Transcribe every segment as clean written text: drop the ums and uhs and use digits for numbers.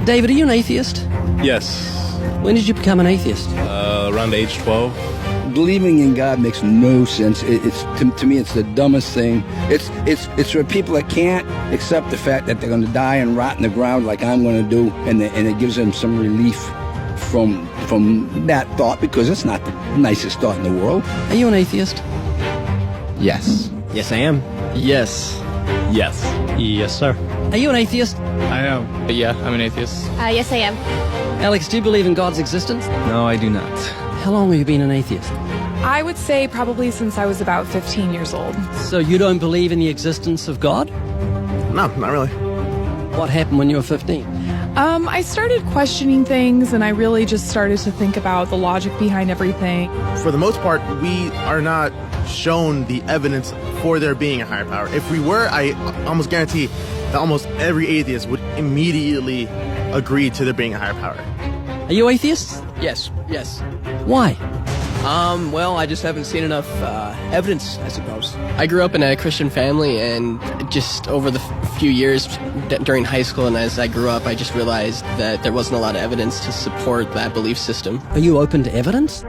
David, are you an atheist? Yes. When did you become an atheist? Around age 12. Believing in God makes no sense. It's to me, it's the dumbest thing. It's for people that can't accept the fact that they're going to die and rot in the ground like I'm going to do, and it gives them some relief from that thought, because it's not the nicest thought in the world. Are you an atheist? Yes. Yes, I am. Yes. Yes. Yes, sir. Are you an atheist? I am. Yeah, I'm an atheist. Yes, I am. Alex, do you believe in God's existence? No, I do not. How long have you been an atheist? I would say probably since I was about 15 years old. So you don't believe in the existence of God? No, not really. What happened when you were 15? I started questioning things, and I really just started to think about the logic behind everything. For the most part, we are not shown the evidence for there being a higher power. If we were, I almost guarantee that almost every atheist would immediately agree to there being a higher power. Are you atheists? Yes. Why? Well, I just haven't seen enough evidence, I suppose. I grew up in a Christian family, and just over the few years during high school and as I grew up, I just realized that there wasn't a lot of evidence to support that belief system. Are you open to evidence?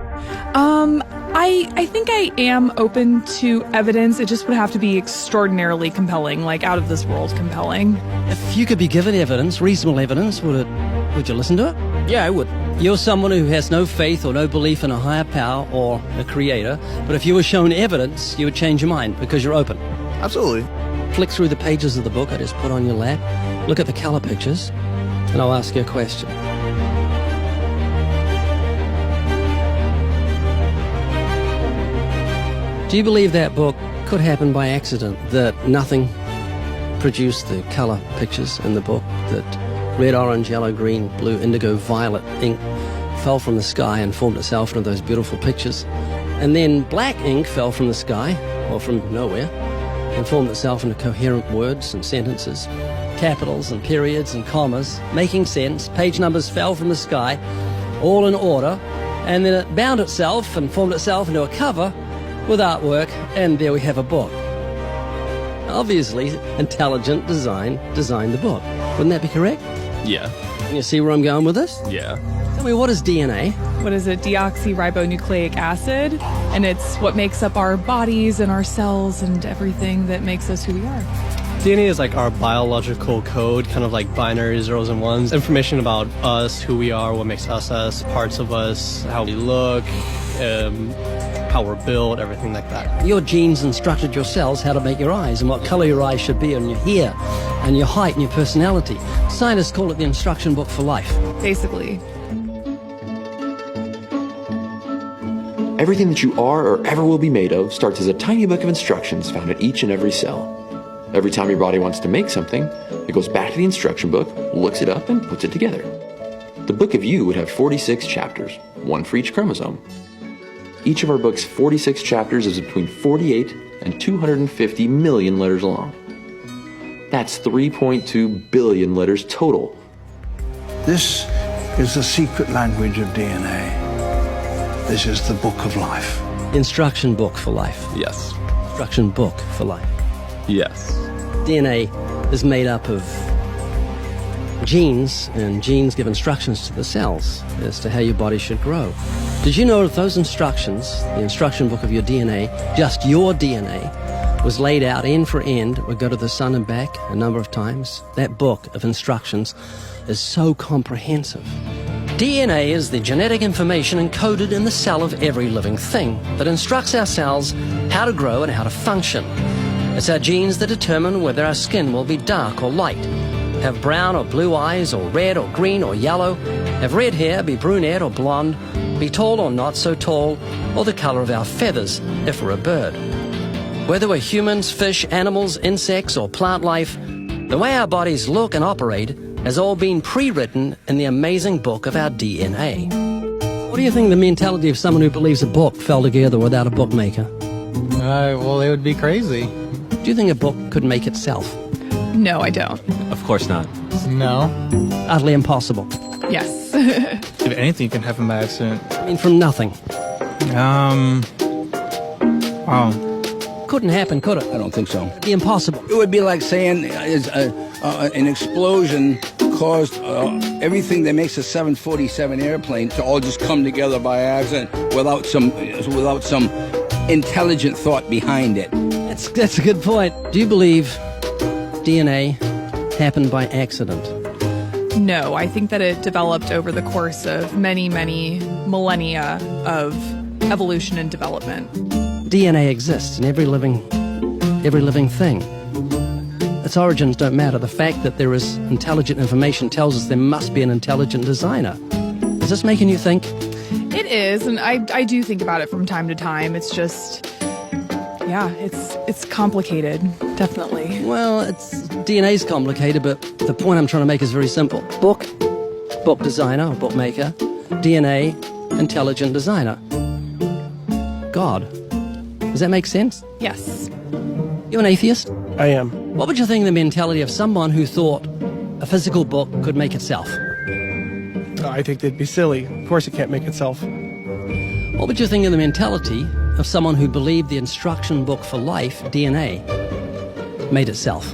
I think I am open to evidence. It just would have to be extraordinarily compelling, like out of this world compelling. If you could be given evidence, reasonable evidence, would you listen to it? Yeah, I would. You're someone who has no faith or no belief in a higher power or a creator, but if you were shown evidence, you would change your mind because you're open. Absolutely. Flick through the pages of the book I just put on your lap, look at the color pictures, and I'll ask you a question. Do you believe that book could happen by accident, that nothing produced the color pictures in the book, that red, orange, yellow, green, blue, indigo, violet ink fell from the sky and formed itself into those beautiful pictures, and then black ink fell from the sky, or from nowhere, and formed itself into coherent words and sentences, capitals and periods and commas, making sense, page numbers fell from the sky, all in order, and then it bound itself and formed itself into a cover with artwork, and there we have a book. Obviously, intelligent design designed the book. Wouldn't that be correct? Yeah. Can you see where I'm going with this? Yeah. Tell me, what is DNA? What is it? Deoxyribonucleic acid. And it's what makes up our bodies and our cells and everything that makes us who we are. DNA is like our biological code, kind of like binary zeros and ones. Information about us, who we are, what makes us, parts of us, how we look, how we're built, everything like that. Your genes instructed your cells how to make your eyes and what color your eyes should be, and your hair and your height and your personality. Scientists call it the instruction book for life. Basically. Everything that you are or ever will be made of starts as a tiny book of instructions found in each and every cell. Every time your body wants to make something, it goes back to the instruction book, looks it up, and puts it together. The book of you would have 46 chapters, one for each chromosome. Each of our book's 46 chapters is between 48 and 250 million letters long. That's 3.2 billion letters total. This is the secret language of DNA. This is the book of life. Instruction book for life. Yes. Instruction book for life. Yes. DNA is made up of genes, and genes give instructions to the cells as to how your body should grow. Did you know that those instructions, the instruction book of your DNA, just your DNA, was laid out end for end, would go to the sun and back a number of times? That book of instructions is so comprehensive. DNA is the genetic information encoded in the cell of every living thing that instructs our cells how to grow and how to function. It's our genes that determine whether our skin will be dark or light, have brown or blue eyes, or red or green or yellow, have red hair, be brunette or blonde, be tall or not so tall, or the color of our feathers if we're a bird. Whether we're humans, fish, animals, insects, or plant life, the way our bodies look and operate has all been pre-written in the amazing book of our DNA. What do you think the mentality of someone who believes a book fell together without a bookmaker? Well, they would be crazy. Do you think a book could make itself? No, I don't. Of course not. No. Utterly impossible. Yes. If anything can happen by accident. I mean, from nothing. Wow. Couldn't happen, could it? I don't think so. It'd be impossible. It would be like saying an explosion caused everything that makes a 747 airplane to all just come together by accident without some intelligent thought behind it. That's a good point. Do you believe DNA happened by accident? No, I think that it developed over the course of many, many millennia of evolution and development. DNA exists in every living thing. Its origins don't matter. The fact that there is intelligent information tells us there must be an intelligent designer. Is this making you think? It is, and I do think about it from time to time. It's just, yeah, it's complicated, definitely. Well, DNA's complicated, but the point I'm trying to make is very simple. Book designer or bookmaker, DNA, intelligent designer. God. Does that make sense? Yes. You an atheist? I am. What would you think of the mentality of someone who thought a physical book could make itself? I think they'd be silly. Of course it can't make itself. What would you think of the mentality of someone who believed the instruction book for life, DNA, made itself?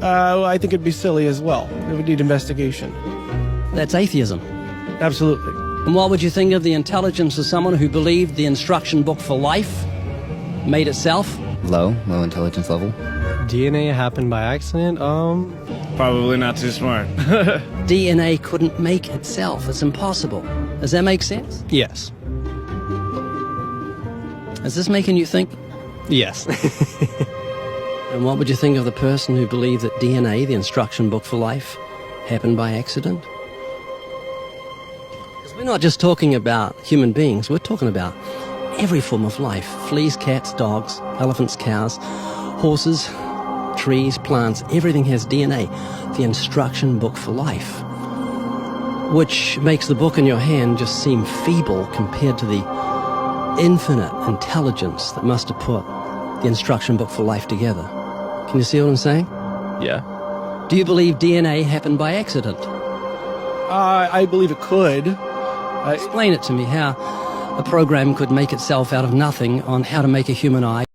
I think it'd be silly as well. It would need investigation. That's atheism. Absolutely. And what would you think of the intelligence of someone who believed the instruction book for life made itself? Low intelligence level. DNA happened by accident? Probably not too smart. DNA couldn't make itself. It's impossible. Does that make sense? Yes. Is this making you think? Yes. And what would you think of the person who believed that DNA, the instruction book for life, happened by accident? Because we're not just talking about human beings, we're talking about every form of life. Fleas, cats, dogs, elephants, cows, horses, trees, plants, everything has DNA, the instruction book for life. Which makes the book in your hand just seem feeble compared to the infinite intelligence that must have put the instruction book for life together. Can you see what I'm saying? Yeah. Do you believe DNA happened by accident? I believe it could. Explain it to me, how a program could make itself out of nothing on how to make a human eye.